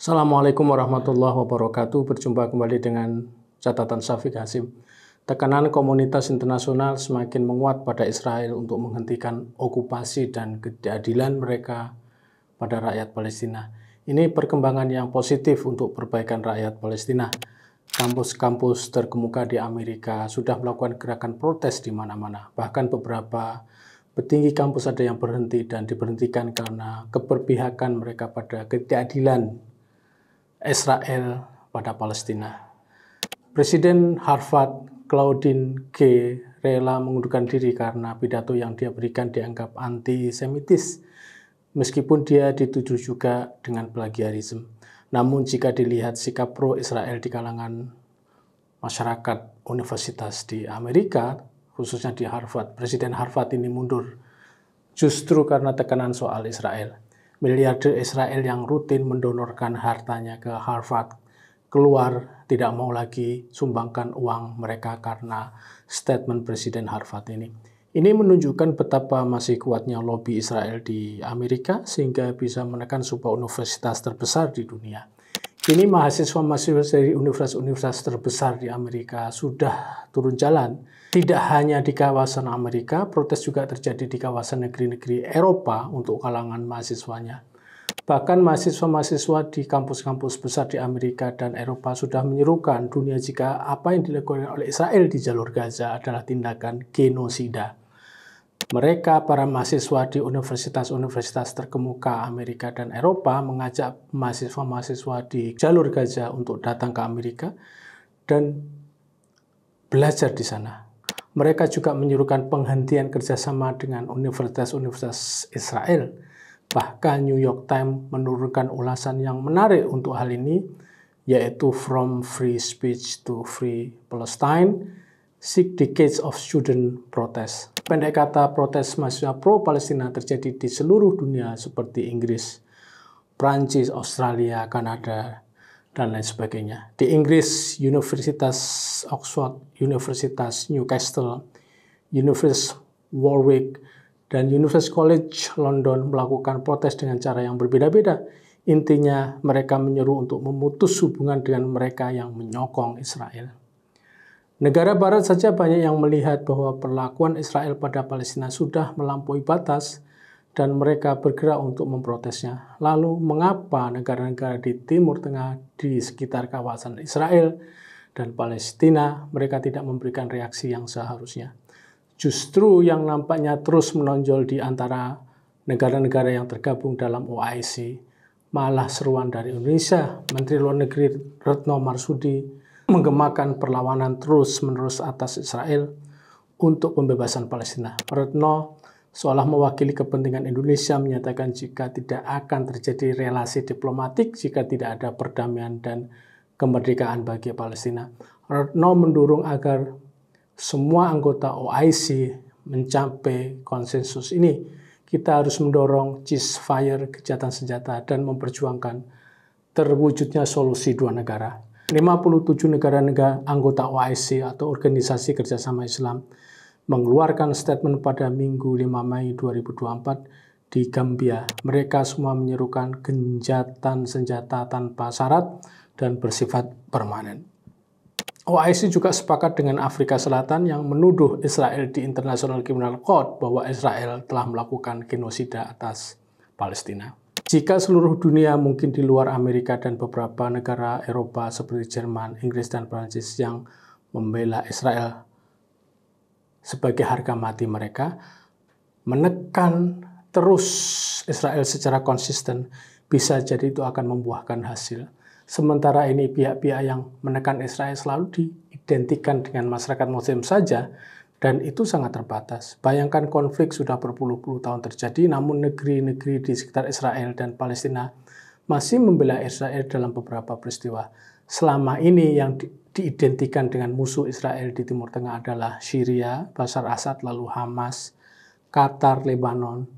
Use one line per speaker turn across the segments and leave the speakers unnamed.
Assalamualaikum warahmatullahi wabarakatuh. Berjumpa kembali dengan catatan Syafiq Hasim. Tekanan komunitas internasional semakin menguat pada Israel untuk menghentikan okupasi dan ketidakadilan mereka pada rakyat Palestina. Ini perkembangan yang positif untuk perbaikan rakyat Palestina. Kampus-kampus terkemuka di Amerika sudah melakukan gerakan protes di mana-mana. Bahkan beberapa petinggi kampus ada yang berhenti dan diberhentikan karena keberpihakan mereka pada ketidakadilan Israel pada Palestina. Presiden Harvard Claudine Gay rela mengundurkan diri karena pidato yang dia berikan dianggap antisemitis, meskipun dia dituduh juga dengan plagiarisme. Namun jika dilihat sikap pro-Israel di kalangan masyarakat universitas di Amerika, khususnya di Harvard, Presiden Harvard ini mundur justru karena tekanan soal Israel. Miliarder Israel yang rutin mendonorkan hartanya ke Harvard keluar tidak mau lagi sumbangkan uang mereka karena statement Presiden Harvard ini. Ini menunjukkan betapa masih kuatnya lobby Israel di Amerika sehingga bisa menekan sebuah universitas terbesar di dunia. Kini mahasiswa-mahasiswa dari universitas-universitas terbesar di Amerika sudah turun jalan. Tidak hanya di kawasan Amerika, protes juga terjadi di kawasan negeri-negeri Eropa untuk kalangan mahasiswanya. Bahkan mahasiswa-mahasiswa di kampus-kampus besar di Amerika dan Eropa sudah menyerukan dunia jika apa yang dilakukan oleh Israel di jalur Gaza adalah tindakan genosida. Mereka, para mahasiswa di universitas-universitas terkemuka Amerika dan Eropa, mengajak mahasiswa-mahasiswa di jalur Gaza untuk datang ke Amerika dan belajar di sana. Mereka juga menyuruhkan penghentian kerjasama dengan universitas-universitas Israel. Bahkan New York Times menurunkan ulasan yang menarik untuk hal ini, yaitu From Free Speech to Free Palestine, 6 Decades of Student Protest. Pendek kata, protes mahasiswa pro-Palestina terjadi di seluruh dunia seperti Inggris, Prancis, Australia, Kanada, dan lain sebagainya. Di Inggris, Universitas Oxford, Universitas Newcastle, Universitas Warwick, dan Universitas College London melakukan protes dengan cara yang berbeda-beda. Intinya, mereka menyeru untuk memutus hubungan dengan mereka yang menyokong Israel. Negara Barat saja banyak yang melihat bahwa perlakuan Israel pada Palestina sudah melampaui batas, dan mereka bergerak untuk memprotesnya. Lalu, mengapa negara-negara di Timur Tengah di sekitar kawasan Israel dan Palestina mereka tidak memberikan reaksi yang seharusnya? Justru yang nampaknya terus menonjol di antara negara-negara yang tergabung dalam OIC, malah seruan dari Indonesia. Menteri Luar Negeri Retno Marsudi menggemakan perlawanan terus-menerus atas Israel untuk pembebasan Palestina. Retno seolah mewakili kepentingan Indonesia menyatakan jika tidak akan terjadi relasi diplomatik jika tidak ada perdamaian dan kemerdekaan bagi Palestina. Retno mendorong agar semua anggota OIC mencapai konsensus ini. Kita harus mendorong ceasefire, gencatan senjata, dan memperjuangkan terwujudnya solusi dua negara. 57 negara-negara anggota OIC atau Organisasi Kerjasama Islam mengeluarkan statement pada Minggu 5 Mei 2024 di Gambia. Mereka semua menyerukan gencatan senjata tanpa syarat dan bersifat permanen. OIC juga sepakat dengan Afrika Selatan yang menuduh Israel di International Criminal Court bahwa Israel telah melakukan genosida atas Palestina. Jika seluruh dunia, mungkin di luar Amerika dan beberapa negara Eropa seperti Jerman, Inggris, dan Prancis yang membela Israel sebagai harga mati mereka, menekan terus Israel secara konsisten, bisa jadi itu akan membuahkan hasil. Sementara ini pihak-pihak yang menekan Israel selalu diidentikan dengan masyarakat Muslim saja, dan itu sangat terbatas. Bayangkan konflik sudah berpuluh-puluh tahun terjadi, namun negeri-negeri di sekitar Israel dan Palestina masih membela Israel dalam beberapa peristiwa. Selama ini yang diidentikan dengan musuh Israel di Timur Tengah adalah Syria, Bashar Assad, lalu Hamas, Qatar, Lebanon,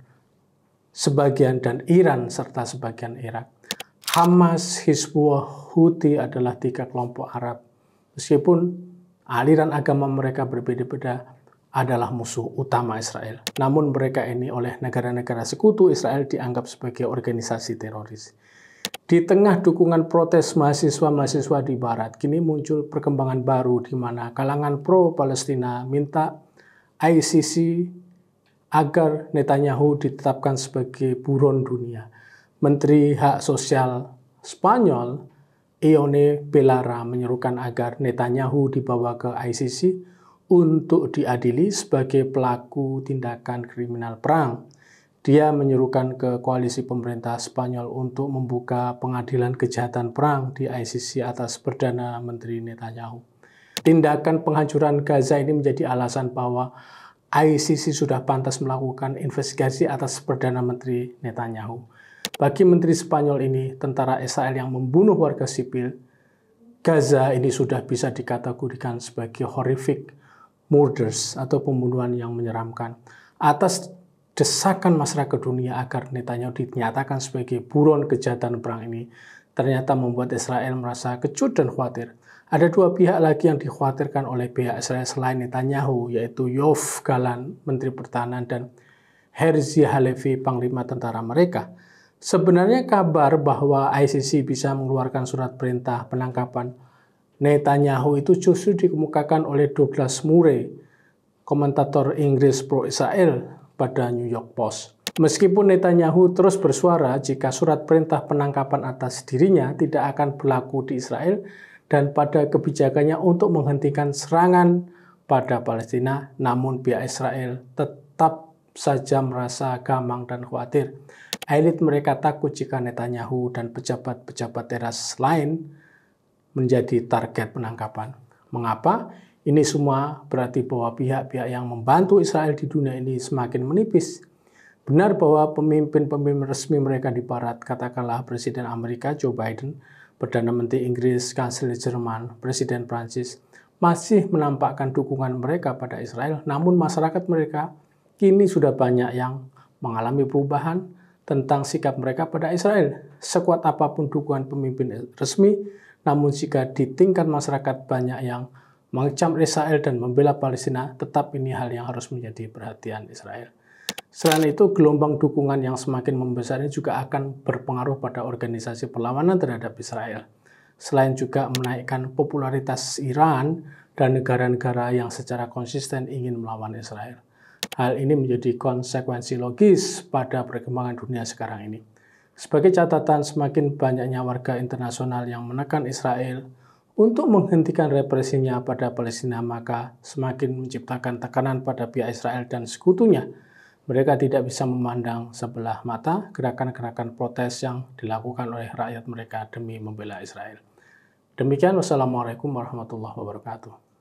sebagian dan Iran, serta sebagian Irak. Hamas, Hizbullah, Houthi adalah 3 kelompok Arab. Meskipun aliran agama mereka berbeda-beda, adalah musuh utama Israel. Namun mereka ini oleh negara-negara sekutu Israel dianggap sebagai organisasi teroris. Di tengah dukungan protes mahasiswa-mahasiswa di Barat, kini muncul perkembangan baru di mana kalangan pro-Palestina minta ICC agar Netanyahu ditetapkan sebagai buron dunia. Menteri Hak Sosial Spanyol, Ione Belarra, menyerukan agar Netanyahu dibawa ke ICC untuk diadili sebagai pelaku tindakan kriminal perang. Dia menyerukan ke koalisi pemerintah Spanyol untuk membuka pengadilan kejahatan perang di ICC atas Perdana Menteri Netanyahu. Tindakan penghancuran Gaza ini menjadi alasan bahwa ICC sudah pantas melakukan investigasi atas Perdana Menteri Netanyahu. Bagi Menteri Spanyol ini, tentara Israel yang membunuh warga sipil Gaza ini sudah bisa dikategorikan sebagai horrific murders atau pembunuhan yang menyeramkan. Atas desakan masyarakat dunia agar Netanyahu dinyatakan sebagai buron kejahatan perang ini ternyata membuat Israel merasa kecut dan khawatir. Ada dua pihak lagi yang dikhawatirkan oleh pihak Israel selain Netanyahu, yaitu Yoav Gallant, Menteri Pertahanan, dan Herzi Halevi, Panglima Tentara mereka. Sebenarnya kabar bahwa ICC bisa mengeluarkan surat perintah penangkapan Netanyahu itu justru dikemukakan oleh Douglas Murray, komentator Inggris pro-Israel, pada New York Post. Meskipun Netanyahu terus bersuara jika surat perintah penangkapan atas dirinya tidak akan berlaku di Israel dan pada kebijakannya untuk menghentikan serangan pada Palestina, namun pihak Israel tetap saja merasa gamang dan khawatir. Elit mereka takut jika Netanyahu dan pejabat-pejabat teras lain menjadi target penangkapan. Mengapa? Ini semua berarti bahwa pihak-pihak yang membantu Israel di dunia ini semakin menipis. Benar bahwa pemimpin-pemimpin resmi mereka di Barat, katakanlah Presiden Amerika Joe Biden, Perdana Menteri Inggris, Kanselir Jerman, Presiden Prancis, masih menampakkan dukungan mereka pada Israel, namun masyarakat mereka kini sudah banyak yang mengalami perubahan tentang sikap mereka pada Israel. Sekuat apapun dukungan pemimpin resmi, namun jika di tingkat masyarakat banyak yang mengecam Israel dan membela Palestina, tetap ini hal yang harus menjadi perhatian Israel. Selain itu, gelombang dukungan yang semakin membesar ini juga akan berpengaruh pada organisasi perlawanan terhadap Israel. Selain juga menaikkan popularitas Iran dan negara-negara yang secara konsisten ingin melawan Israel. Hal ini menjadi konsekuensi logis pada perkembangan dunia sekarang ini. Sebagai catatan, semakin banyaknya warga internasional yang menekan Israel untuk menghentikan represinya pada Palestina, maka semakin menciptakan tekanan pada pihak Israel dan sekutunya. Mereka tidak bisa memandang sebelah mata gerakan-gerakan protes yang dilakukan oleh rakyat mereka demi membela Israel. Demikian, wassalamualaikum warahmatullahi wabarakatuh.